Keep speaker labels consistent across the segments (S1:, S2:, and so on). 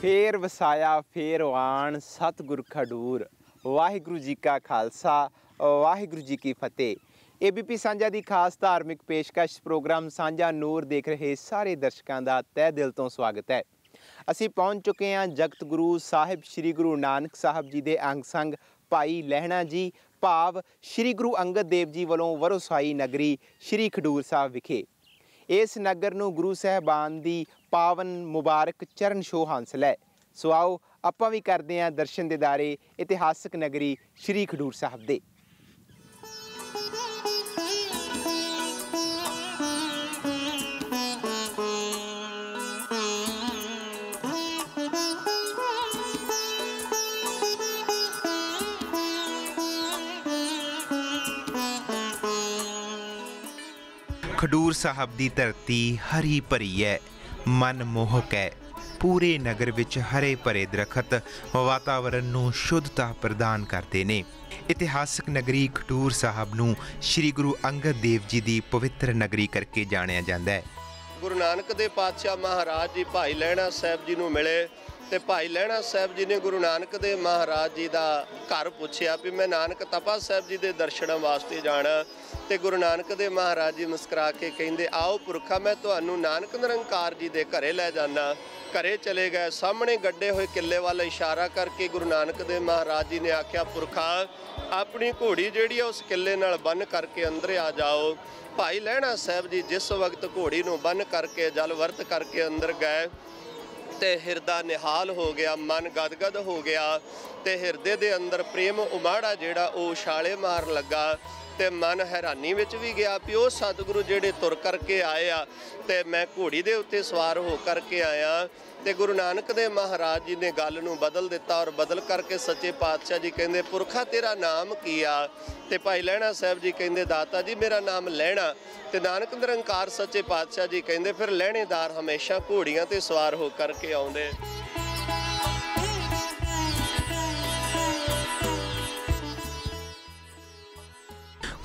S1: फेर वसाया फेरवान सतगुर खडूर। वाहिगुरू जी का खालसा वाहिगुरू जी की फतेह। ABP ਸਾਂਝਾ ਦੀ ਖਾਸ ਧਾਰਮਿਕ ਪੇਸ਼ਕਸ਼ ਪ੍ਰੋਗਰਾਮ ਸਾਂਝਾ ਨੂਰ ਦੇਖ ਰਹੇ ਸਾਰੇ ਦਰਸ਼ਕਾਂ ਦਾ ਤਹਿ ਦਿਲ ਤੋਂ ਸਵਾਗਤ ਹੈ। ਅਸੀਂ ਪਹੁੰਚ ਚੁੱਕੇ ਹਾਂ ਜਗਤ ਗੁਰੂ ਸਾਹਿਬ ਸ੍ਰੀ ਗੁਰੂ ਨਾਨਕ ਸਾਹਿਬ ਜੀ ਦੇ ਅੰਗ ਸੰਗ ਭਾਈ ਲਹਿਣਾ ਜੀ ਭਾਵ ਸ੍ਰੀ ਗੁਰੂ ਅੰਗਦ ਦੇਵ ਜੀ ਵੱਲੋਂ ਵਰੋਸਾਈ ਨਗਰੀ ਸ੍ਰੀ ਖਡੂਰ ਸਾਹਿਬ ਵਿਖੇ। ਇਸ ਨਗਰ ਨੂੰ ਗੁਰੂ ਸਾਹਿਬਾਨ ਦੀ ਪਾਵਨ ਮੁਬਾਰਕ ਚਰਨ ਛੋਹ ਹਾਸਲ ਹੈ। ਸੋ ਆਓ ਆਪਾਂ ਵੀ ਕਰਦੇ ਹਾਂ ਦਰਸ਼ਨ ਦਿਦਾਰੇ ਇਤਿਹਾਸਕ ਨਗਰੀ ਸ੍ਰੀ ਖਡੂਰ ਸਾਹਿਬ ਦੇ। खडूर साहब की धरती हरी भरी है, मनमोहक है। पूरे नगर विच हरे भरे दरखत वातावरण नूं शुद्धता प्रदान करते ने। इतिहासक नगरी खडूर साहब नूं श्री गुरु अंगद देव जी की पवित्र नगरी करके जानिया जाता है।
S2: गुरु नानक देव पातशाह महाराज जी भाई लहणा साहब जी नूं मिले ते भाई लहणा साहब जी ने गुरु नानक देव महाराज जी का घर पूछया भी मैं नानक तपा साहब जी के दर्शनों वास्ते जाना। तो गुरु नानक देव महाराज जी मुस्करा के कहिंदे आओ पुरखा मैं तुहानू नानक निरंकार जी के घरे लै जाना। घरे चले गए, सामने गड्ढे हुए किले वाल इशारा करके गुरु नानक देव महाराज जी ने आख्या पुरखा अपनी घोड़ी जिहड़ी उस किले नाल बन करके अंदर आ जाओ। भाई लहणा साहब जी जिस वक्त घोड़ी नूं बन करके जल वर्त करके अंदर गए ते हिरदा निहाल हो गया, मन गदगद हो गया ते हिरदे दे अंदर प्रेम उमाड़ा जिहड़ा वो उछाले मार लगा ते मन हैरानी विच भी गया भी वो सतगुरु जिहड़े तुर करके आए आ ते मैं घोड़ी दे उत्ते सवार हो करके आया। ते गुरु नानक देव महाराज जी ने गल नूं बदल दिता और बदल करके सच्चे पातशाह जी कहंदे पुरखा तेरा नाम की आ? ते भाई लहणा साहब जी कहंदे दाता जी मेरा नाम लहणा। ते नानक निरंकार सच्चे पातशाह जी कहंदे फिर लहणेदार हमेशा घोड़ियां ते सवार हो करके आउंदे।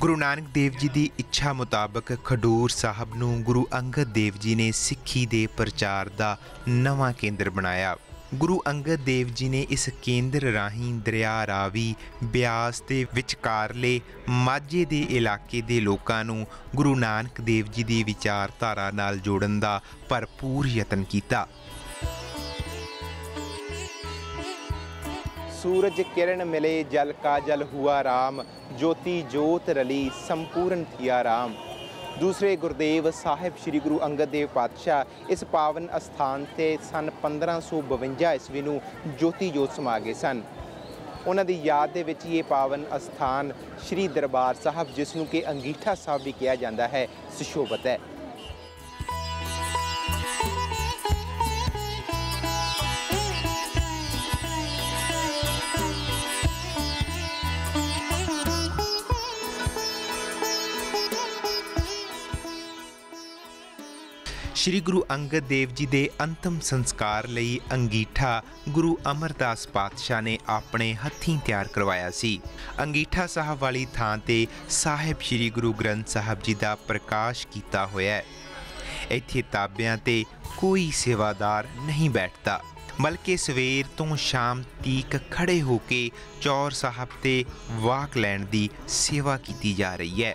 S1: गुरु नानक देव जी की इच्छा मुताबक खडूर साहब नूं गुरु अंगद देव जी ने सिੱਖੀ ਦੇ प्रचार का नवा केंद्र बनाया। गुरु अंगद देव जी ने इस केंद्र राही दरिया रावी ब्यास के विचकारले माझे के इलाके के लोगों नूं गुरु नानक देव जी की विचारधारा नाल जोड़न का भरपूर यतन किया। सूरज किरण मिले जल का जल हुआ राम, ज्योति जोत रली संपूर्ण थिया राम। दूसरे गुरुदेव साहिब श्री गुरु अंगद देव पातशाह इस पावन अस्थान से सन 1552 ईस्वी नूं ज्योति जोत समा गए सन। उन्हां दी याद दे विच ये पावन अस्थान श्री दरबार साहब जिसनूं कि अंगीठा साहब भी कहा जाता है सुशोभित है। श्री गुरु अंगद देव जी के अंतिम संस्कार लई अंगीठा गुरु अमरदास पातशाह ने अपने हत्थीं तैयार करवाया सी। अंगीठा साहब वाली थां ते साहिब श्री गुरु ग्रंथ साहब जी का प्रकाश किया होया है। इत्थे ताबियां ते कोई सेवादार नहीं बैठता बल्कि सवेर तो शाम तक खड़े होके चौर साहब ते वाक लैण दी सेवा की जा रही है।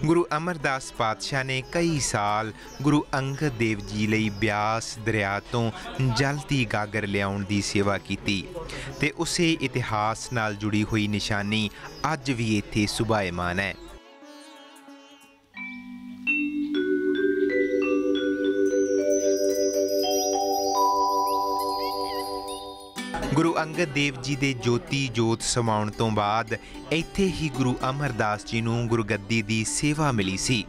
S1: गुरु अमरदास पातशाह ने कई साल गुरु अंगद देव जी लई ब्यास दरिया तो जल दी गागर लियाउण दी सेवा की ते उसे इतिहास नाल जुड़ी हुई निशानी अज भी इत्थे सुभायमान है। गुरु अंगद देव जी के ज्योति जोत समाउण तो बाद इत्थे ही गुरु अमरदास जी नूं गुरगद्दी दी सेवा मिली सी।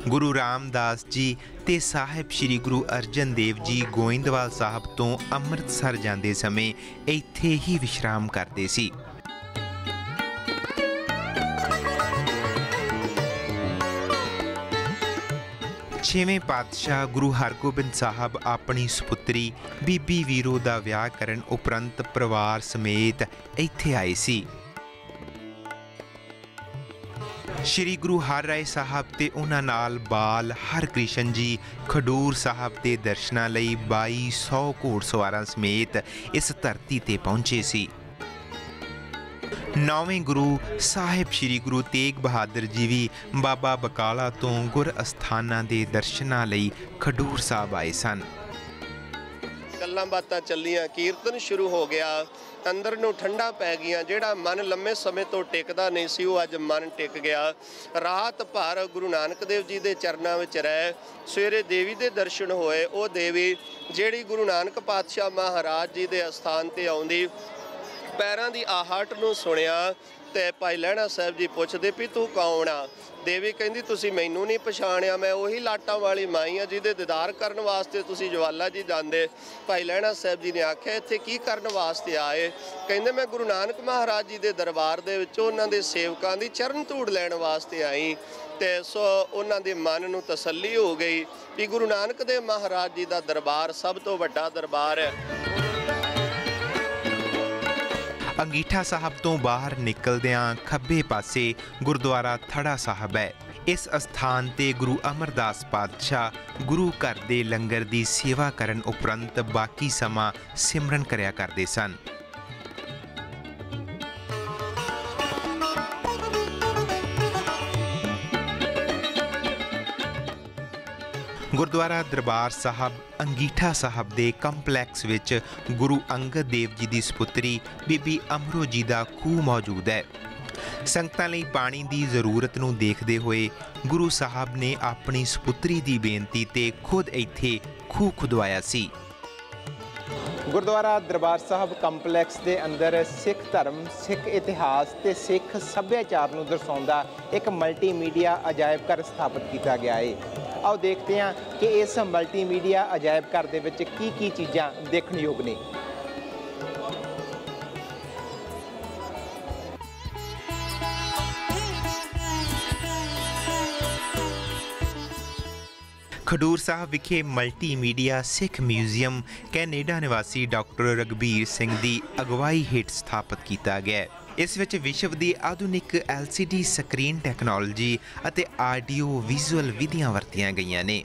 S1: गुरु रामदास जी ते साहिब श्री गुरु अर्जन देव जी गोइंदवाल साहब तो अमृतसर जाते समय इत्थे ही विश्राम करते सी। ਛੇਵੇਂ ਪਾਤਸ਼ਾਹ ਗੁਰੂ ਹਰਗੋਬਿੰਦ ਸਾਹਿਬ ਆਪਣੀ ਸੁਪੁੱਤਰੀ ਬੀਬੀ ਵੀਰੋ ਦਾ ਵਿਆਹ ਕਰਨ ਉਪਰੰਤ ਪਰਿਵਾਰ ਸਮੇਤ ਇੱਥੇ ਆਏ ਸੀ। ਸ਼੍ਰੀ ਗੁਰੂ ਹਰਿਰਾਏ ਸਾਹਿਬ ਤੇ ਉਹਨਾਂ ਨਾਲ ਬਾਲ ਹਰਕ੍ਰਿਸ਼ਨ ਜੀ ਖਡੂਰ ਸਾਹਿਬ ਦੇ ਦਰਸ਼ਨਾਂ ਲਈ 2200 ਘੋੜਸਵਾਰਾਂ ਸਮੇਤ ਇਸ ਧਰਤੀ ਤੇ ਪਹੁੰਚੇ ਸੀ। ਨੌਵੇਂ ਗੁਰੂ ਸਾਹਿਬ ਸ਼੍ਰੀ ਗੁਰੂ ਤੇਗ ਬਹਾਦਰ ਜੀ ਵੀ ਬਾਬਾ ਬਕਾਲਾ ਤੋਂ ਗੁਰ ਅਸਥਾਨਾਂ ਦੇ ਦਰਸ਼ਨਾਂ ਲਈ ਖਡੂਰ ਸਾਹਿਬ ਆਏ ਸਨ।
S2: ਗੱਲਾਂ ਬਾਤਾਂ ਚੱਲੀਆਂ, ਕੀਰਤਨ ਸ਼ੁਰੂ ਹੋ ਗਿਆ, ਅੰਦਰ ਨੂੰ ਠੰਡਾ ਪੈ ਗਈਆਂ। ਜਿਹੜਾ ਮਨ ਲੰਮੇ ਸਮੇਂ ਤੋਂ ਟਿਕਦਾ ਨਹੀਂ ਸੀ ਉਹ ਅੱਜ ਮਨ ਟਿਕ ਗਿਆ। ਰਾਤ ਭਰ ਗੁਰੂ ਨਾਨਕ ਦੇਵ ਜੀ ਦੇ ਚਰਨਾਂ ਵਿੱਚ ਰਹਿ ਸਵੇਰੇ ਦੇਵੀ ਦੇ ਦਰਸ਼ਨ ਹੋਏ। ਉਹ ਦੇਵੀ ਜਿਹੜੀ ਗੁਰੂ ਨਾਨਕ ਪਾਤਸ਼ਾਹ ਮਹਾਰਾਜ ਜੀ ਦੇ ਅਸਥਾਨ ਤੇ ਆਉਂਦੀ, ਪੈਰਾਂ ਦੀ ਆਹਟ ਨੂੰ ਸੁਣਿਆ ਤੇ ਭਾਈ ਲਹਿਣਾ ਸਾਹਿਬ ਜੀ ਪੁੱਛਦੇ ਵੀ ਤੂੰ ਕੌਣ ਆ? ਦੇਵੀ ਕਹਿੰਦੀ ਤੁਸੀਂ ਮੈਨੂੰ ਨਹੀਂ ਪਛਾਣਿਆ, ਮੈਂ ਉਹੀ ਲਾਟਾਂ ਵਾਲੀ ਮਾਈ ਆ ਜਿਹਦੇ ਦੀਦਾਰ ਕਰਨ ਵਾਸਤੇ ਤੁਸੀਂ ਜਵਾਲਾ ਜੀ ਜਾਂਦੇ। ਭਾਈ ਲਹਿਣਾ ਸਾਹਿਬ ਜੀ ਨੇ ਆਖਿਆ ਇੱਥੇ ਕੀ ਕਰਨ ਵਾਸਤੇ ਆਏ? ਕਹਿੰਦੇ ਮੈਂ ਗੁਰੂ ਨਾਨਕ ਮਹਾਰਾਜ ਜੀ ਦੇ ਦਰਬਾਰ ਦੇ ਵਿੱਚ ਉਹਨਾਂ ਦੇ ਸੇਵਕਾਂ ਦੀ ਚਰਨ ਧੂੜ ਲੈਣ ਵਾਸਤੇ ਆਈ। ਤੇ ਸੋ ਉਹਨਾਂ ਦੇ ਮਨ ਨੂੰ ਤਸੱਲੀ ਹੋ ਗਈ ਵੀ ਗੁਰੂ ਨਾਨਕ ਦੇਵ ਮਹਾਰਾਜ ਜੀ ਦਾ ਦਰਬਾਰ ਸਭ ਤੋਂ ਵੱਡਾ ਦਰਬਾਰ ਹੈ।
S1: ਅੰਗੀਠਾ ਸਾਹਿਬ ਤੋਂ ਬਾਹਰ ਨਿਕਲਦਿਆਂ ਖੱਬੇ ਪਾਸੇ ਗੁਰਦੁਆਰਾ ਥੜਾ ਸਾਹਿਬ ਹੈ। ਇਸ ਅਸਥਾਨ ਤੇ ਗੁਰੂ ਅਮਰਦਾਸ ਪਾਤਸ਼ਾਹ ਗੁਰੂ ਘਰ ਦੇ ਲੰਗਰ ਦੀ ਸੇਵਾ ਕਰਨ ਉਪਰੰਤ ਬਾਕੀ ਸਮਾਂ ਸਿਮਰਨ ਕਰਿਆ ਕਰਦੇ ਸਨ। ਗੁਰਦੁਆਰਾ ਦਰਬਾਰ ਸਾਹਿਬ ਅੰਗੀਠਾ ਸਾਹਿਬ ਦੇ ਕੰਪਲੈਕਸ ਵਿੱਚ ਗੁਰੂ ਅੰਗਦ ਦੇਵ ਜੀ ਦੀ ਸੁਪੁੱਤਰੀ ਬੀਬੀ ਅਮਰੋ ਜੀ ਦਾ ਖੂਹ ਮੌਜੂਦ ਹੈ। ਸੰਗਤਾਂ ਲਈ ਪਾਣੀ ਦੀ ਜ਼ਰੂਰਤ ਨੂੰ ਦੇਖਦੇ ਹੋਏ ਗੁਰੂ ਸਾਹਿਬ ਨੇ ਆਪਣੀ ਸੁਪੁੱਤਰੀ ਦੀ ਬੇਨਤੀ ਤੇ ਖੁਦ ਇੱਥੇ ਖੂਹ ਖੁਦਵਾਇਆ ਸੀ। ਗੁਰਦੁਆਰਾ ਦਰਬਾਰ ਸਾਹਿਬ ਕੰਪਲੈਕਸ ਦੇ ਅੰਦਰ ਸਿੱਖ ਧਰਮ, ਸਿੱਖ ਇਤਿਹਾਸ ਤੇ ਸਿੱਖ ਸੱਭਿਆਚਾਰ ਨੂੰ ਦਰਸਾਉਂਦਾ ਇੱਕ ਮਲਟੀਮੀਡੀਆ ਅਜਾਇਬ ਘਰ ਸਥਾਪਿਤ ਕੀਤਾ ਗਿਆ ਹੈ। ਆਓ ਦੇਖਦੇ ਹਾਂ ਕਿ ਇਸ ਮਲਟੀਮੀਡੀਆ ਅਜਾਇਬ ਘਰ ਦੇ ਵਿੱਚ ਕੀ ਚੀਜ਼ਾਂ ਦੇਖਣਯੋਗ ਨੇ। ਖਡੂਰ ਸਾਹਿਬ ਵਿਖੇ ਮਲਟੀਮੀਡੀਆ ਸਿੱਖ ਮਿਊਜ਼ੀਅਮ ਕੈਨੇਡਾ ਨਿਵਾਸੀ ਡਾਕਟਰ ਰਘਬੀਰ ਸਿੰਘ ਦੀ ਅਗਵਾਈ ਹੇਠ ਸਥਾਪਿਤ ਕੀਤਾ ਗਿਆ। ਇਸ ਵਿੱਚ ਵਿਸ਼ਵ ਦੀ ਆਧੁਨਿਕ LCD ਸਕਰੀਨ ਟੈਕਨੋਲੋਜੀ ਅਤੇ ਆਡੀਓ ਵਿਜ਼ੂਅਲ ਵਿਧੀਆਂ ਵਰਤੀਆਂ ਗਈਆਂ ਨੇ।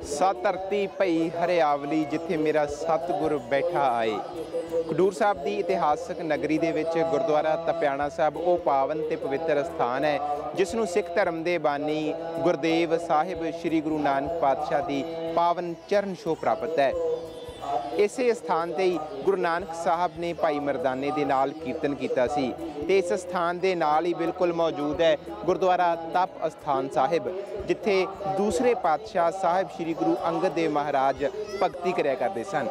S1: ਸਤ ਧਰਤੀ ਭਈ ਹਰਿਆਵਲੀ ਜਿੱਥੇ ਮੇਰਾ ਸਤਿਗੁਰ ਬੈਠਾ ਆਏ। ਖਡੂਰ ਸਾਹਿਬ ਦੀ ਇਤਿਹਾਸਕ ਨਗਰੀ ਦੇ ਵਿੱਚ ਗੁਰਦੁਆਰਾ ਤਪਿਆਣਾ ਸਾਹਿਬ ਉਹ ਪਾਵਨ ਤੇ ਪਵਿੱਤਰ ਸਥਾਨ ਹੈ ਜਿਸ ਨੂੰ ਸਿੱਖ ਧਰਮ ਦੇ ਬਾਨੀ ਗੁਰਦੇਵ ਸਾਹਿਬ ਸ੍ਰੀ ਗੁਰੂ ਨਾਨਕ ਪਾਤਸ਼ਾਹ ਦੀ ਪਾਵਨ ਚਰਨ ਛੋਹ ਪ੍ਰਾਪਤ ਹੈ। ਇਸੇ ਸਥਾਨ ਤੇ ਹੀ ਗੁਰੂ ਨਾਨਕ ਸਾਹਿਬ ਨੇ ਭਾਈ ਮਰਦਾਨੇ ਦੇ ਨਾਲ ਕੀਰਤਨ ਕੀਤਾ ਸੀ ਤੇ ਇਸ ਸਥਾਨ ਦੇ ਨਾਲ ਹੀ ਬਿਲਕੁਲ ਮੌਜੂਦ ਹੈ ਗੁਰਦੁਆਰਾ ਤਪ ਅਸਥਾਨ ਸਾਹਿਬ ਜਿੱਥੇ ਦੂਸਰੇ ਪਾਤਸ਼ਾਹ ਸਾਹਿਬ ਸ੍ਰੀ ਗੁਰੂ ਅੰਗਦ ਦੇਵ ਮਹਾਰਾਜ ਭਗਤੀ ਕਰਿਆ ਕਰਦੇ ਸਨ।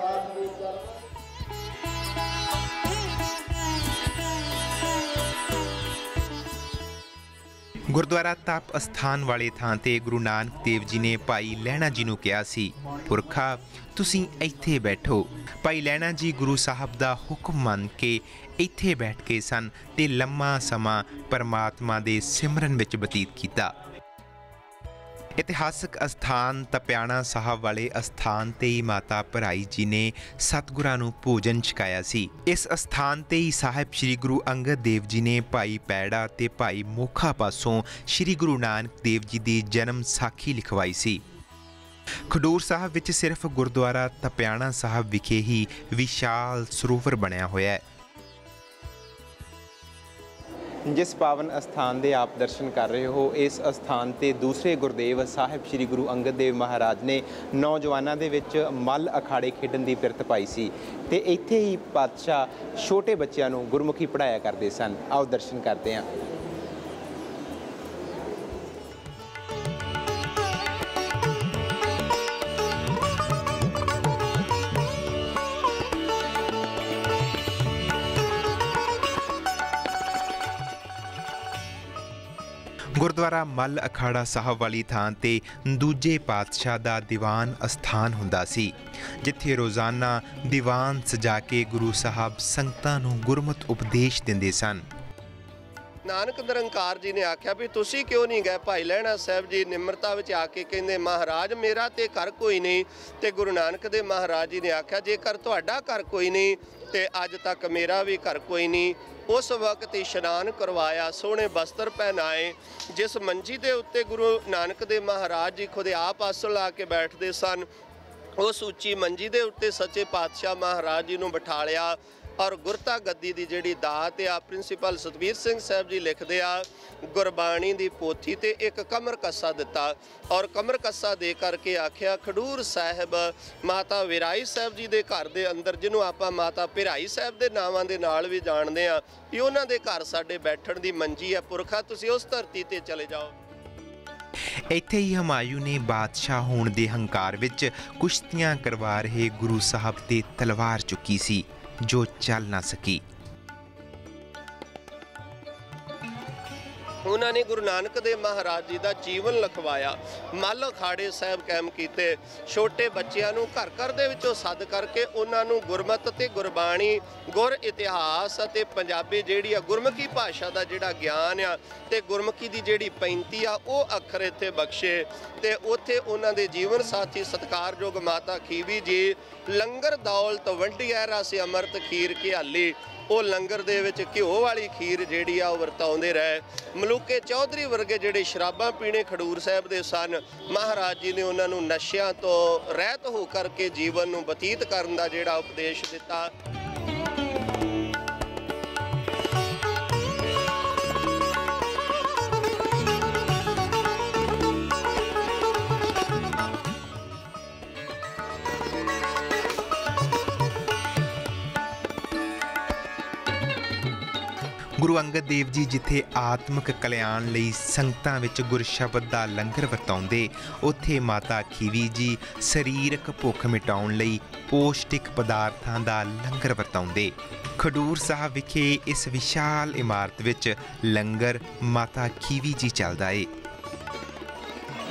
S1: ਗੁਰਦੁਆਰਾ ਤਪ ਅਸਥਾਨ ਵਾਲੇ ਥਾਂ ਤੇ ਗੁਰੂ ਨਾਨਕ ਦੇਵ ਜੀ ਨੇ ਭਾਈ ਲਹਿਣਾ ਜੀ ਨੂੰ ਕਿਹਾ ਸੀ, ਪੁਰਖਾ ਤੁਸੀਂ ਇੱਥੇ ਬੈਠੋ। ਭਾਈ ਲਹਿਣਾ ਜੀ ਗੁਰੂ ਸਾਹਿਬ ਦਾ ਹੁਕਮ ਮੰਨ ਕੇ ਇੱਥੇ ਬੈਠ ਗਏ ਸਨ ਤੇ ਲੰਮਾ ਸਮਾਂ ਪਰਮਾਤਮਾ ਦੇ ਸਿਮਰਨ ਵਿੱਚ ਬਤੀਤ ਕੀਤਾ। ਇਤਿਹਾਸਕ ਅਸਥਾਨ ਤਪਿਆਣਾ ਸਾਹਿਬ ਵਾਲੇ ਅਸਥਾਨ ਤੇ ਹੀ ਮਾਤਾ ਭਰਾਈ ਜੀ ਨੇ ਸਤਿਗੁਰਾਂ ਨੂੰ ਭੋਜਨ ਛਕਾਇਆ ਸੀ। ਇਸ ਅਸਥਾਨ ਤੇ ਹੀ ਸਾਹਿਬ ਸ੍ਰੀ ਗੁਰੂ ਅੰਗਦ ਦੇਵ ਜੀ ਨੇ ਭਾਈ ਪੈੜਾ ਤੇ ਭਾਈ ਮੋਖਾ ਪਾਸੋਂ ਸ੍ਰੀ ਗੁਰੂ ਨਾਨਕ ਦੇਵ ਜੀ ਦੀ ਜਨਮ ਸਾਖੀ ਲਿਖਵਾਈ ਸੀ। ਖਡੂਰ ਸਾਹਿਬ ਵਿੱਚ ਸਿਰਫ ਗੁਰਦੁਆਰਾ ਤਪਿਆਣਾ ਸਾਹਿਬ ਵਿਖੇ ਹੀ ਵਿਸ਼ਾਲ ਸਰੋਵਰ ਬਣਿਆ ਹੋਇਆ ਹੈ। ਜਿਸ ਪਾਵਨ ਅਸਥਾਨ ਦੇ ਆਪ ਦਰਸ਼ਨ ਕਰ ਰਹੇ ਹੋ, ਇਸ ਅਸਥਾਨ ਤੇ ਦੂਸਰੇ ਗੁਰਦੇਵ ਸਾਹਿਬ ਸ੍ਰੀ ਗੁਰੂ ਅੰਗਦ ਦੇਵ ਮਹਾਰਾਜ ਨੇ ਨੌਜਵਾਨਾਂ ਦੇ ਵਿੱਚ ਮੱਲ ਅਖਾੜੇ ਖੇਡਣ ਦੀ ਪਿਰਤ ਪਾਈ ਸੀ ਤੇ ਇੱਥੇ ਹੀ ਪਾਤਸ਼ਾਹ ਛੋਟੇ ਬੱਚਿਆਂ ਨੂੰ ਗੁਰਮੁਖੀ ਪੜ੍ਹਾਇਆ ਕਰਦੇ ਸਨ। ਆਓ ਦਰਸ਼ਨ ਕਰਦੇ ਹਾਂ। ਗੁਰਦੁਆਰਾ ਮੱਲ ਅਖਾੜਾ ਸਾਹਿਬ ਵਾਲੀ ਥਾਂ ਤੇ ਦੂਜੇ ਪਾਤਸ਼ਾਹ ਦਾ ਦੀਵਾਨ ਅਸਥਾਨ ਹੁੰਦਾ ਸੀ ਜਿੱਥੇ ਰੋਜ਼ਾਨਾ ਦੀਵਾਨ ਸਜਾ ਕੇ ਗੁਰੂ ਸਾਹਿਬ ਸੰਗਤਾਂ ਨੂੰ ਗੁਰਮਤਿ ਉਪਦੇਸ਼ ਦਿੰਦੇ ਸਨ।
S2: ਨਾਨਕ ਨਿਰੰਕਾਰ ਜੀ ਨੇ ਆਖਿਆ ਵੀ ਤੁਸੀਂ ਕਿਉਂ ਨਹੀਂ ਗਏ। ਭਾਈ ਲਹਿਣਾ ਸਾਹਿਬ ਜੀ ਨਿਮਰਤਾ ਵਿੱਚ ਆ ਕੇ ਕਹਿੰਦੇ ਮਹਾਰਾਜ ਮੇਰਾ ਤੇ ਘਰ ਕੋਈ ਨਹੀਂ। ਤੇ ਗੁਰੂ ਨਾਨਕ ਦੇ ਮਹਾਰਾਜ ਜੀ ਨੇ ਆਖਿਆ ਜੇਕਰ ਤੁਹਾਡਾ ਘਰ ਕੋਈ ਨਹੀਂ ਤੇ ਅੱਜ ਤੱਕ ਮੇਰਾ ਵੀ ਘਰ ਕੋਈ ਨਹੀਂ। ਉਸ ਵਕਤ ਇਸ਼ਨਾਨ ਕਰਵਾਇਆ, ਸੋਹਣੇ ਬਸਤਰ ਪਹਿਨਾਏ। ਜਿਸ ਮੰਜੀ ਦੇ ਉੱਤੇ ਗੁਰੂ ਨਾਨਕ ਦੇ ਮਹਾਰਾਜ ਜੀ ਖੁਦ ਆਪ ਆਸਣ ਲਾ ਕੇ ਬੈਠਦੇ ਸਨ, ਉਸ ਉੱਚੀ ਮੰਜੀ ਦੇ ਉੱਤੇ ਸੱਚੇ ਪਾਤਸ਼ਾਹ ਮਹਾਰਾਜ ਜੀ ਨੂੰ ਬਿਠਾ ਲਿਆ। ਔਰ ਗੁਰਤਾ ਗੱਦੀ ਦੀ ਜਿਹੜੀ ਦਾਤ ਆ, ਪ੍ਰਿੰਸੀਪਲ ਸਤਵੀਰ ਸਿੰਘ ਸਾਹਿਬ ਜੀ ਲਿਖਦੇ ਆ, ਗੁਰਬਾਣੀ ਦੀ ਪੋਥੀ ਤੇ ਇੱਕ ਕਮਰ ਕੱਸਾ ਦਿੱਤਾ। ਔਰ ਕਮਰ ਕੱਸਾ ਦੇ ਕਰਕੇ ਆਖਿਆ ਖਡੂਰ ਸਾਹਿਬ ਮਾਤਾ ਵਿਰਾਈ ਸਾਹਿਬ ਜੀ ਦੇ ਘਰ ਦੇ ਅੰਦਰ, ਜਿਹਨੂੰ ਆਪਾਂ ਮਾਤਾ ਭਿਰਾਈ ਸਾਹਿਬ ਦੇ ਨਾਵਾਂ ਦੇ ਨਾਲ ਵੀ ਜਾਣਦੇ ਆ, ਕਿ ਉਹਨਾਂ ਦੇ ਘਰ ਸਾਡੇ ਬੈਠਣ ਦੀ ਮੰਜੀ ਹੈ। ਪੁਰਖਾ ਤੁਸੀਂ ਉਸ ਧਰਤੀ ਤੇ ਚਲੇ ਜਾਓ।
S1: ਇੱਥੇ ਹੀ ਹਮਾਯੂ ਨੇ ਬਾਦਸ਼ਾਹ ਹੋਣ ਦੇ ਹੰਕਾਰ ਵਿੱਚ ਕੁਸ਼ਤੀਆਂ ਕਰਵਾ ਰਹੇ ਗੁਰੂ ਸਾਹਿਬ ਤੇ ਤਲਵਾਰ ਚੁੱਕੀ ਸੀ, ਜੋ ਚੱਲ ਨਾ ਸਕੀ।
S2: ਉਹਨਾਂ ਨੇ ਗੁਰੂ ਨਾਨਕ ਦੇ ਮਹਾਰਾਜ ਜੀ ਦਾ ਜੀਵਨ ਲਿਖਵਾਇਆ। ਮੱਲ ਅਖਾੜੇ ਸਾਹਿਬ ਕਾਇਮ ਕੀਤੇ। ਛੋਟੇ ਬੱਚਿਆਂ ਨੂੰ ਘਰ ਘਰ ਦੇ ਵਿੱਚੋਂ ਸੱਦ ਕਰਕੇ ਉਹਨਾਂ ਨੂੰ ਗੁਰਮਤਿ ਤੇ ਗੁਰਬਾਣੀ, ਗੁਰ ਇਤਿਹਾਸ ਅਤੇ ਪੰਜਾਬੀ ਜਿਹੜੀ ਆ ਗੁਰਮੁਖੀ ਭਾਸ਼ਾ ਦਾ ਜਿਹੜਾ ਗਿਆਨ ਆ ਤੇ ਗੁਰਮੁਖੀ ਦੀ ਜਿਹੜੀ ਪੈਂਤੀ ਆ ਉਹ ਅੱਖਰ ਇੱਥੇ ਬਖਸ਼ੇ। ਤੇ ਉੱਥੇ ਉਹਨਾਂ ਦੇ ਜੀਵਨ ਸਾਥੀ ਸਤਿਕਾਰਯੋਗ ਮਾਤਾ ਖੀਵੀ ਜੀ ਲੰਗਰ ਦੌਲਤ ਵੰਡੀਐ ਰਸ ਅੰਮ੍ਰਿਤ ਖੀਰ ਘਿਆਲੀ, ਉਹ ਲੰਗਰ ਦੇ ਵਿੱਚ ਘਿਓ ਵਾਲੀ ਖੀਰ ਜਿਹੜੀ ਆ ਉਹ ਵਰਤਾਉਂਦੇ ਰਹੇ। ਮਲੂਕੇ ਚੌਧਰੀ ਵਰਗੇ ਜਿਹੜੇ ਸ਼ਰਾਬਾਂ ਪੀਣੇ ਖਡੂਰ ਸਾਹਿਬ ਦੇ ਸਨ, ਮਹਾਰਾਜ ਜੀ ਨੇ ਉਹਨਾਂ ਨੂੰ ਨਸ਼ਿਆਂ ਤੋਂ ਰਹਿਤ ਹੋ ਕਰਕੇ ਜੀਵਨ ਨੂੰ ਬਤੀਤ ਕਰਨ ਦਾ ਜਿਹੜਾ ਉਪਦੇਸ਼ ਦਿੱਤਾ।
S1: ਗੁਰੂ ਅੰਗਦ ਦੇਵ ਜੀ ਜਿੱਥੇ ਆਤਮਿਕ ਕਲਿਆਣ ਲਈ ਸੰਗਤਾਂ ਵਿੱਚ ਗੁਰ ਸ਼ਬਦ ਦਾ ਲੰਗਰ ਵਰਤਾਉਂਦੇ, ਉੱਥੇ ਮਾਤਾ ਖੀਵੀ ਜੀ ਸਰੀਰਕ ਭੁੱਖ ਮਿਟਾਉਣ ਲਈ ਪੌਸ਼ਟਿਕ ਪਦਾਰਥਾਂ ਦਾ ਲੰਗਰ ਵਰਤਾਉਂਦੇ। ਖਡੂਰ ਸਾਹਿਬ ਵਿਖੇ ਇਸ ਵਿਸ਼ਾਲ ਇਮਾਰਤ ਵਿੱਚ ਲੰਗਰ ਮਾਤਾ ਖੀਵੀ ਜੀ ਚੱਲਦਾ ਏ।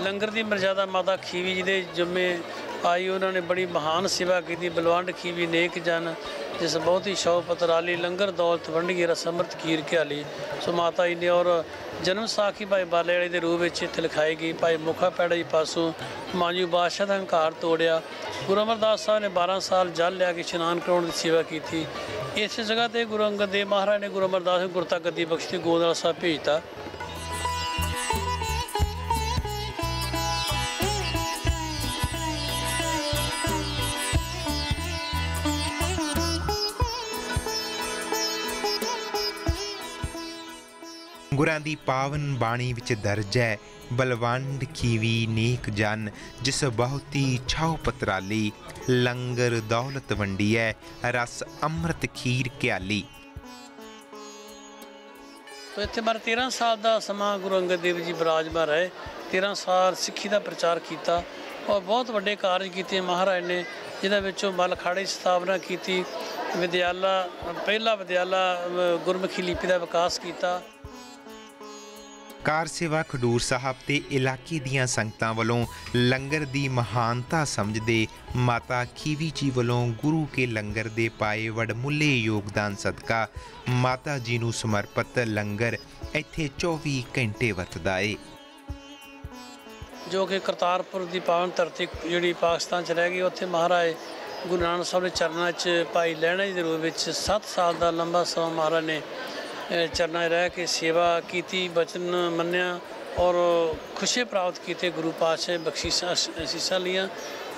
S3: ਲੰਗਰ ਦੀ ਮਰਜ਼ਾਦਾ ਮਾਤਾ ਖੀਵੀ ਜੀ ਦੇ ਜ਼ਿੰਮੇ ਆਈ। ਉਹਨਾਂ ਨੇ ਬੜੀ ਮਹਾਨ ਸੇਵਾ ਕੀਤੀ। ਬਲਵੰਡ ਖੀਵੀ ਨੇਕ ਜਨ ਜਿਸ ਬਹੁਤ ਹੀ ਸ਼ੌ ਪਤਰਾਲੀ, ਲੰਗਰ ਦੌਲਤ ਵੰਡੀਏ ਰਸ ਅੰਮ੍ਰਿਤ ਖੀਰ ਘਿਆਲੀ। ਸੋ ਮਾਤਾ ਜੀ ਨੇ ਔਰ ਜਨਮ ਸਾਖੀ ਭਾਈ ਬਾਲੇ ਵਾਲੇ ਦੇ ਰੂਪ ਵਿੱਚ ਇੱਥੇ ਲਿਖਾਈ ਗਈ। ਭਾਈ ਮੁਖਾ ਪੈੜਾ ਜੀ ਪਾਸੋਂ ਮਾਂਜੂ ਬਾਦਸ਼ਾਹ ਦਾ ਹੰਕਾਰ ਤੋੜਿਆ। ਗੁਰੂ ਅਮਰਦਾਸ ਸਾਹਿਬ ਨੇ 12 ਸਾਲ ਜਲ ਲਿਆ ਕੇ ਇਸ਼ਨਾਨ ਕਰਾਉਣ ਦੀ ਸੇਵਾ ਕੀਤੀ। ਇਸ ਜਗ੍ਹਾ 'ਤੇ ਗੁਰੂ ਅੰਗਦ ਦੇਵ ਮਹਾਰਾਜ ਨੇ ਗੁਰੂ ਅਮਰਦਾਸ ਨੂੰ ਗੁਰਤਾ ਗੱਦੀ ਬਖਸ਼ੀ, ਗੋਦਵਾਲ ਸਾਹਿਬ ਭੇਜਤਾ।
S1: ਗੁਰਾਂ ਦੀ ਪਾਵਨ ਬਾਣੀ ਵਿੱਚ ਦਰਜ ਹੈ, ਬਲਵੰਡ ਖੀਵੀ ਨੇਕ ਜਨ ਜਿਸ ਬਹੁਤੀ ਛਾਉ ਪਤਰਾਲੀ, ਲੰਗਰ ਦੌਲਤ ਵੰਡੀਐ ਰਸ ਅੰਮ੍ਰਿਤ ਖੀਰ ਘਿਆਲੀ।
S3: ਤੋ ਇੱਥੇ ਬਾਰੇ 13 ਸਾਲ ਦਾ ਸਮਾਂ ਗੁਰੂ ਅੰਗਦ ਦੇਵ ਜੀ ਬਿਰਾਜਮਾਨ ਰਹੇ। 13 ਸਾਲ ਸਿੱਖੀ ਦਾ ਪ੍ਰਚਾਰ ਕੀਤਾ ਔਰ ਬਹੁਤ ਵੱਡੇ ਕਾਰਜ ਕੀਤੇ ਮਹਾਰਾਜ ਨੇ, ਜਿਹਦੇ ਵਿੱਚੋਂ ਮੱਲ ਅਖਾੜੇ ਦੀ ਸਥਾਪਨਾ ਕੀਤੀ। ਵਿਦਿਆਲਾ, ਪਹਿਲਾ ਵਿਦਿਆਲਾ ਗੁਰਮੁਖੀ ਲਿਪੀ ਦਾ ਵਿਕਾਸ ਕੀਤਾ।
S1: ਕਾਰ ਸੇਵਾ ਖਡੂਰ ਸਾਹਿਬ ਤੇ ਇਲਾਕੇ ਦੀਆਂ ਸੰਗਤਾਂ ਵੱਲੋਂ ਲੰਗਰ ਦੀ ਮਹਾਨਤਾ ਸਮਝਦੇ ਮਾਤਾ ਖੀਵੀ ਜੀ ਵੱਲੋਂ ਗੁਰੂ ਕੇ ਲੰਗਰ ਦੇ ਪਾਏ ਵਡਮੁੱਲੇ ਯੋਗਦਾਨ ਸਦਕਾ ਮਾਤਾ ਜੀ ਨੂੰ ਸਮਰਪਿਤ ਲੰਗਰ ਇੱਥੇ 24 ਘੰਟੇ ਵਰਤਦਾ ਏ।
S3: ਜੋ ਕਿ ਕਰਤਾਰਪੁਰ ਦੀ ਪਾਵਨ ਧਰਤੀ ਜਿਹੜੀ ਪਾਕਿਸਤਾਨ 'ਚ ਰਹਿ ਗਈ, ਉੱਥੇ ਮਹਾਰਾਜ ਗੁਰੂ ਨਾਨਕ ਸਾਹਿਬ ਦੇ ਚਰਨਾਂ 'ਚ ਭਾਈ ਲਹਿਣਾ ਜੀ ਦੇ ਰੂਪ ਵਿੱਚ 7 ਸਾਲ ਦਾ ਲੰਬਾ ਸਮਾਂ ਮਹਾਰਾਜ ਨੇ ਚਰਨਾਂ 'ਚ ਰਹਿ ਕੇ ਸੇਵਾ ਕੀਤੀ, ਬਚਨ ਮੰਨਿਆ ਔਰ ਖੁਸ਼ੀ ਪ੍ਰਾਪਤ ਕੀਤੇ। ਗੁਰੂ ਪਾਤਸ਼ਾਹ ਬਖਸ਼ੀਸ਼ਾਂ ਅਸੀਸਾਂ ਲੀਆਂ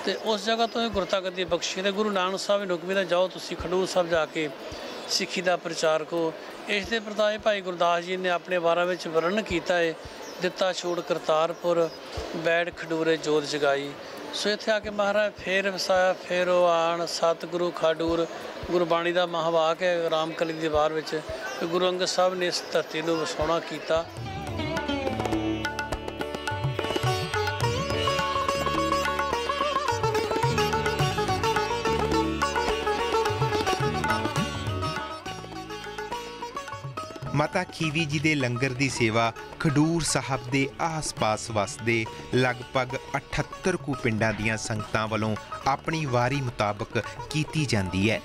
S3: ਤੇ ਉਸ ਜਗ੍ਹਾ ਤੋਂ ਗੁਰਤਾ ਗੱਦੀ ਬਖਸ਼ੀ। ਤੇ ਗੁਰੂ ਨਾਨਕ ਸਾਹਿਬ ਨੇ ਹੁਕਮ ਦਿੱਤਾ, ਜਾਓ ਤੁਸੀਂ ਖਡੂਰ ਸਾਹਿਬ ਜਾ ਕੇ ਸਿੱਖੀ ਦਾ ਪ੍ਰਚਾਰ ਕਰੋ। ਇਸ ਦੇ ਪ੍ਰਤਾਏ ਭਾਈ ਗੁਰਦਾਸ ਜੀ ਨੇ ਆਪਣੇ ਵਾਰਾਂ ਵਿੱਚ ਵਰਣਨ ਕੀਤਾ ਹੈ, ਦਿੱਤਾ ਛੋੜ ਕਰਤਾਰਪੁਰ ਬੈਠ ਖਡੂਰੇ ਜੋਤ ਜਗਾਈ। ਸੋ ਇੱਥੇ ਆ ਕੇ ਮਹਾਰਾਜ ਫੇਰ ਵਸਾਇਆ, ਫੇਰ ਉਹ ਆਣ ਸਤਿਗੁਰੂ ਖਡੂਰ। ਗੁਰਬਾਣੀ ਦਾ ਮਹਾਵਾਕ ਹੈ ਰਾਮਕਲੀ ਦੀ ਦੀਵਾਰ ਵਿੱਚ। ਗੁਰੂ ਅੰਗਦ ਸਾਹਿਬ ਨੇ ਇਸ ਧਰਤੀ ਨੂੰ ਵਸਾਉਣਾ ਕੀਤਾ।
S1: ਮਾਤਾ ਖੀਵੀ ਜੀ ਦੇ ਲੰਗਰ ਦੀ ਸੇਵਾ ਖਡੂਰ ਸਾਹਿਬ ਦੇ ਆਸ-ਪਾਸ ਵਸਦੇ ਲਗਭਗ 78 ਕੁ ਪਿੰਡਾਂ ਦੀਆਂ ਸੰਗਤਾਂ ਵੱਲੋਂ ਆਪਣੀ ਵਾਰੀ ਮੁਤਾਬਕ ਕੀਤੀ ਜਾਂਦੀ ਹੈ।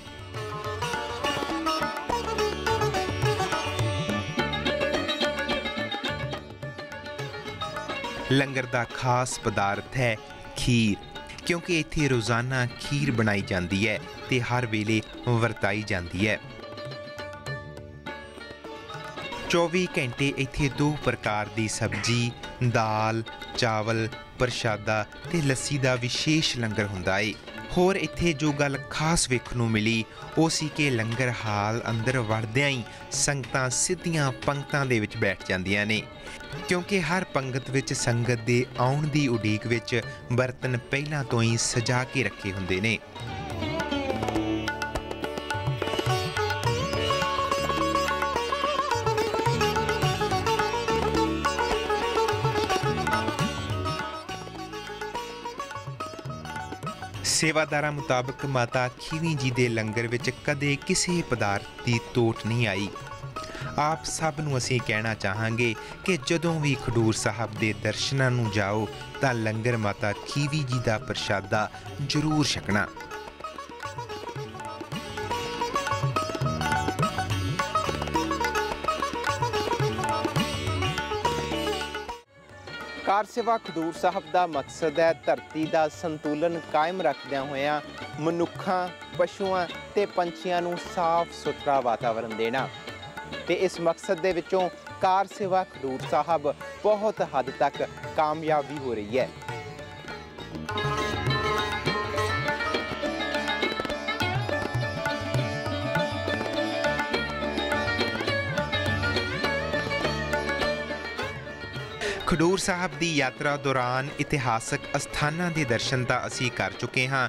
S1: ਲੰਗਰ ਦਾ ਖਾਸ ਪਦਾਰਥ ਹੈ ਖੀਰ, ਕਿਉਂਕਿ ਇੱਥੇ ਰੋਜ਼ਾਨਾ ਖੀਰ ਬਣਾਈ ਜਾਂਦੀ ਹੈ ਤੇ ਹਰ ਵੇਲੇ ਵਰਤਾਈ ਜਾਂਦੀ ਹੈ। 24 ਘੰਟੇ ਇੱਥੇ 2 ਪ੍ਰਕਾਰ ਦੀ ਸਬਜ਼ੀ, ਦਾਲ, ਚਾਵਲ, ਪ੍ਰਸ਼ਾਦਾ ਤੇ ਲੱਸੀ ਦਾ ਵਿਸ਼ੇਸ਼ ਲੰਗਰ ਹੁੰਦਾ ਏ। ਹੋਰ ਇੱਥੇ ਜੋ ਗੱਲ ਖਾਸ ਵੇਖਣ ਨੂੰ ਮਿਲੀ ਉਹ ਸੀ ਕਿ ਲੰਗਰ ਹਾਲ ਅੰਦਰ ਵੜਦਿਆਂ ਹੀ ਸੰਗਤਾਂ ਸਿੱਧੀਆਂ ਪੰਗਤਾਂ ਦੇ ਵਿੱਚ ਬੈਠ ਜਾਂਦੀਆਂ ਨੇ, ਕਿਉਂਕਿ ਹਰ ਪੰਗਤ ਵਿੱਚ ਸੰਗਤ ਦੇ ਆਉਣ ਦੀ ਉਡੀਕ ਵਿੱਚ ਬਰਤਨ ਪਹਿਲਾਂ ਤੋਂ ਹੀ ਸਜਾ ਕੇ ਰੱਖੇ ਹੁੰਦੇ ਨੇ। ਸੇਵਾਦਾਰਾਂ ਮੁਤਾਬਕ ਮਾਤਾ ਖੀਵੀ ਜੀ ਦੇ ਲੰਗਰ ਵਿੱਚ ਕਦੇ ਕਿਸੇ ਪਦਾਰਥ ਦੀ ਤੋਟ ਨਹੀਂ ਆਈ। ਆਪ ਸਭ ਨੂੰ ਅਸੀਂ ਕਹਿਣਾ ਚਾਹਾਂਗੇ ਕਿ ਜਦੋਂ ਵੀ ਖਡੂਰ ਸਾਹਿਬ ਦੇ ਦਰਸ਼ਨਾਂ ਨੂੰ ਜਾਓ ਤਾਂ ਲੰਗਰ ਮਾਤਾ ਖੀਵੀ ਜੀ ਦਾ ਪ੍ਰਸ਼ਾਦਾ ਜ਼ਰੂਰ ਛਕਣਾ। ਕਾਰ ਸੇਵਾ ਖਡੂਰ ਸਾਹਿਬ ਦਾ ਮਕਸਦ ਹੈ ਧਰਤੀ ਦਾ ਸੰਤੁਲਨ ਕਾਇਮ ਰੱਖਦਿਆਂ ਹੋਇਆਂ ਮਨੁੱਖਾਂ, ਪਸ਼ੂਆਂ ਤੇ ਪੰਛੀਆਂ ਨੂੰ ਸਾਫ਼ ਸੁਥਰਾ ਵਾਤਾਵਰਨ ਦੇਣਾ, ਤੇ ਇਸ ਮਕਸਦ ਦੇ ਵਿੱਚੋਂ ਕਾਰ ਸੇਵਾ ਖਡੂਰ ਸਾਹਿਬ ਬਹੁਤ ਹੱਦ ਤੱਕ ਕਾਮਯਾਬ ਵੀ ਹੋ ਰਹੀ ਹੈ। ਖਡੂਰ ਸਾਹਿਬ ਦੀ ਯਾਤਰਾ ਦੌਰਾਨ ਇਤਿਹਾਸਕ ਅਸਥਾਨਾਂ ਦੇ ਦਰਸ਼ਨ ਤਾਂ ਅਸੀਂ ਕਰ ਚੁੱਕੇ ਹਾਂ,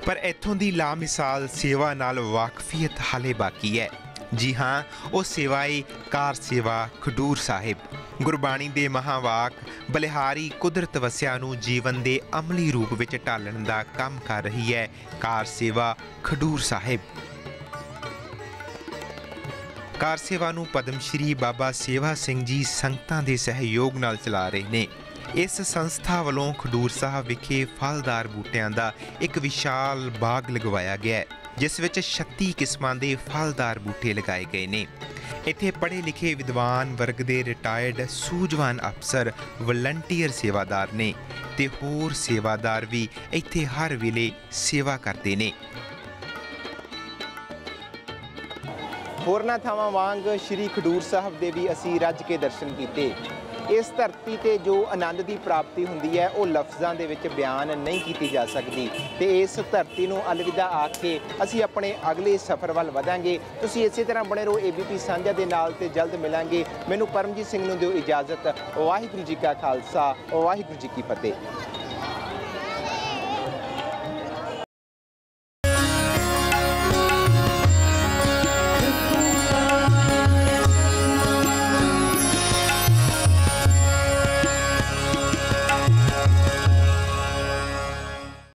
S1: ਪਰ ਇੱਥੋਂ ਦੀ ਲਾਮਿਸਾਲ ਸੇਵਾ ਨਾਲ ਵਾਕਫੀਅਤ ਹਾਲੇ ਬਾਕੀ ਹੈ। ਜੀ ਹਾਂ, ਉਹ ਸੇਵਾ ਏ ਕਾਰ ਸੇਵਾ ਖਡੂਰ ਸਾਹਿਬ। ਗੁਰਬਾਣੀ ਦੇ ਮਹਾਵਾਕ ਬਲਿਹਾਰੀ ਕੁਦਰਤ ਵਸਿਆ ਨੂੰ ਜੀਵਨ ਦੇ ਅਮਲੀ ਰੂਪ ਵਿੱਚ ਢਾਲਣ ਦਾ ਕੰਮ ਕਰ ਰਹੀ ਹੈ ਕਾਰ ਸੇਵਾ ਖਡੂਰ ਸਾਹਿਬ। ਕਾਰ ਸੇਵਾ ਨੂੰ ਪਦਮ ਸ਼੍ਰੀ ਬਾਬਾ ਸੇਵਾ ਸਿੰਘ ਜੀ ਸੰਗਤਾਂ ਦੇ ਸਹਿਯੋਗ ਨਾਲ ਚਲਾ ਰਹੇ ਨੇ। ਇਸ ਸੰਸਥਾ ਵੱਲੋਂ ਖਡੂਰ ਸਾਹਿਬ ਵਿਖੇ ਫਲਦਾਰ ਬੂਟਿਆਂ ਦਾ ਇੱਕ ਵਿਸ਼ਾਲ ਬਾਗ ਲਗਵਾਇਆ ਗਿਆ ਹੈ, ਜਿਸ ਵਿੱਚ 36 ਕਿਸਮਾਂ ਦੇ ਫਲਦਾਰ ਬੂਟੇ ਲਗਾਏ ਗਏ ਨੇ। ਇੱਥੇ ਪੜ੍ਹੇ ਲਿਖੇ ਵਿਦਵਾਨ ਵਰਗ ਦੇ ਰਿਟਾਇਰਡ ਸੂਝਵਾਨ ਅਫਸਰ, ਵਲੰਟੀਅਰ ਸੇਵਾਦਾਰ ਨੇ ਤੇ ਹੋਰ ਸੇਵਾਦਾਰ ਵੀ ਇੱਥੇ ਹਰ ਵੇਲੇ ਸੇਵਾ ਕਰਦੇ ਨੇ। ਹੋਰਨਾਂ ਥਾਵਾਂ ਵਾਂਗ ਸ਼੍ਰੀ ਖਡੂਰ ਸਾਹਿਬ ਦੇ ਵੀ ਅਸੀਂ ਰੱਜ ਕੇ ਦਰਸ਼ਨ ਕੀਤੇ। ਇਸ ਧਰਤੀ ਤੇ ਜੋ ਆਨੰਦ ਦੀ ਪ੍ਰਾਪਤੀ ਹੁੰਦੀ ਹੈ ਉਹ ਲਫ਼ਜ਼ਾਂ ਦੇ ਵਿੱਚ ਬਿਆਨ ਨਹੀਂ ਕੀਤੀ ਜਾ ਸਕਦੀ, ਤੇ ਇਸ ਧਰਤੀ ਨੂੰ ਅਲਵਿਦਾ ਆਖ ਕੇ ਅਸੀਂ ਆਪਣੇ ਅਗਲੇ ਸਫ਼ਰ ਵੱਲ ਵਧਾਂਗੇ। ਤੁਸੀਂ ਇਸੇ ਤਰ੍ਹਾਂ ਬਣੇ ਰਹੋ ABP ਸਾਂਝਾ ਦੇ ਨਾਲ ਤੇ ਜਲਦ ਮਿਲਾਂਗੇ। ਮੈਨੂੰ ਪਰਮਜੀਤ ਸਿੰਘ ਨੂੰ ਦਿਓ ਇਜਾਜ਼ਤ। ਵਾਹਿਗੁਰੂ ਜੀ ਕਾ ਖਾਲਸਾ, ਵਾਹਿਗੁਰੂ ਜੀ ਕੀ ਫਤਿਹ।